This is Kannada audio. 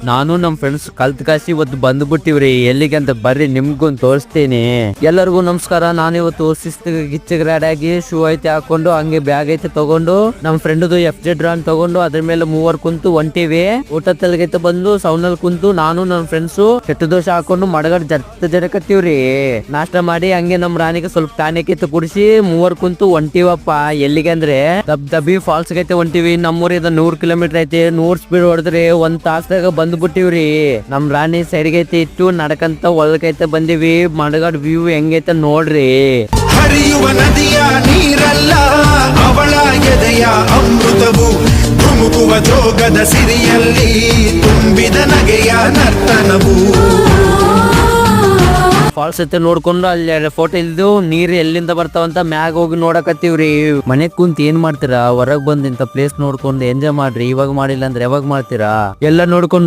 ನಾನು ನಮ್ ಫ್ರೆಂಡ್ಸ್ ಕಲ್ತ್ ಕಾಸಿ ಇವತ್ತು ಬಂದ್ಬಿಟ್ಟಿವ್ರಿ. ಎಲ್ಲಿಗೆ ಅಂತ ಬರ್ರಿ ನಿಮ್ಗೊಂದು ತೋರಿಸ್ತೀನಿ. ಎಲ್ಲರಿಗೂ ನಮಸ್ಕಾರ. ನಾನು ಇವತ್ತು ಶಿಸ್ತಿಗೆ ಗಿಚ್ಚಗರಾಡಾಗಿ ಶೂ ಐತೆ ಹಾಕೊಂಡು ಹಂಗೆ ಬ್ಯಾಗ್ ಐತೆ ತಗೊಂಡು ನಮ್ ಫ್ರೆಂಡ್ FZ ಡ್ರಾನ್ ತಗೊಂಡು ಅದ್ರ ಮೇಲೆ ಮೂವರ್ ಕುಂತು ಹೊಂಟಿವಿ. ಊಟ ತಲೆಗೈತೆ ಬಂದು ಸೌನಲ್ಲಿ ಕುಂತು ನಾನು ನಮ್ ಫ್ರೆಂಡ್ಸ್ ಕೆಟ್ಟ ದೋಷ ಹಾಕೊಂಡು ಮಡಗಡ್ ಜರಕತ್ತೀವ್ರಿ. ನಾಷ್ಟ ಮಾಡಿ ಹಂಗೆ ನಮ್ ರಾಣಿಗೆ ಸ್ವಲ್ಪ ಟಾನಿಕ್ ಕುಡಿಸಿ ಮೂವರ್ ಕುಂತು ಹೊಂಟಿವಪ್ಪ. ಎಲ್ಲಿಗೆ ಅಂದ್ರೆ ದಬ್ಬಿ ಫಾಲ್ಸ್ ಐತೆ ಹೊಂಟಿವಿ. ನಮ್ಮೂರಿಂದ 100 ಕಿಲೋಮೀಟರ್ ಐತೆ. 100 ಸ್ಪೀಡ್ ಹೊಡೆದ್ರೆ 1 ತಾಸ್ದಾಗ ಬಂದ್ಬಿಟ್ಟಿವ್ರಿ. ನಮ್ ರಾಣಿ ಸೈಡ್ಗೈತೆ ಇಟ್ಟು ನಡಕಂತ ಒಳಗೈತೆ ಬಂದಿವಿ. ಮಡಗಡ್ ವ್ಯೂ ಹೆಂಗೈತೆ ನೋಡ್ರಿ. ಹರಿಯುವ ನದಿಯ ನೀರಲ್ಲ ಅವಳ ಎದೆಯ ಅಮೃತವು, ಧುಮುಕುವ ಜೋಗದ ಸಿರಿಯಲ್ಲಿ ತುಂಬಿದ ನಗೆಯ ನರ್ತನವು. ಫಾಲ್ಸ್ ಐತೆ ನೋಡ್ಕೊಂಡು ಅಲ್ಲಿ ಫೋಟೋ ಇಲ್ದು ನೀರ್ ಎಲ್ಲಿಂದ ಬರ್ತಾವಂತ ಮ್ಯಾಗ ಹೋಗಿ ನೋಡಕತ್ತೀವ್ರಿ. ಮನೆಗ್ ಕುಂತ ಏನ್ ಮಾಡ್ತೀರಾ? ಹೊರಗ್ ಬಂದ್ ಇಂತ ಪ್ಲೇಸ್ ನೋಡ್ಕೊಂಡು ಎಂಜಾಯ್ ಮಾಡ್ರಿ. ಇವಾಗ ಮಾಡಿಲ್ಲ ಅಂದ್ರೆ ಯಾವಾಗ ಮಾಡ್ತೀರಾ? ಎಲ್ಲ ನೋಡ್ಕೊಂಡು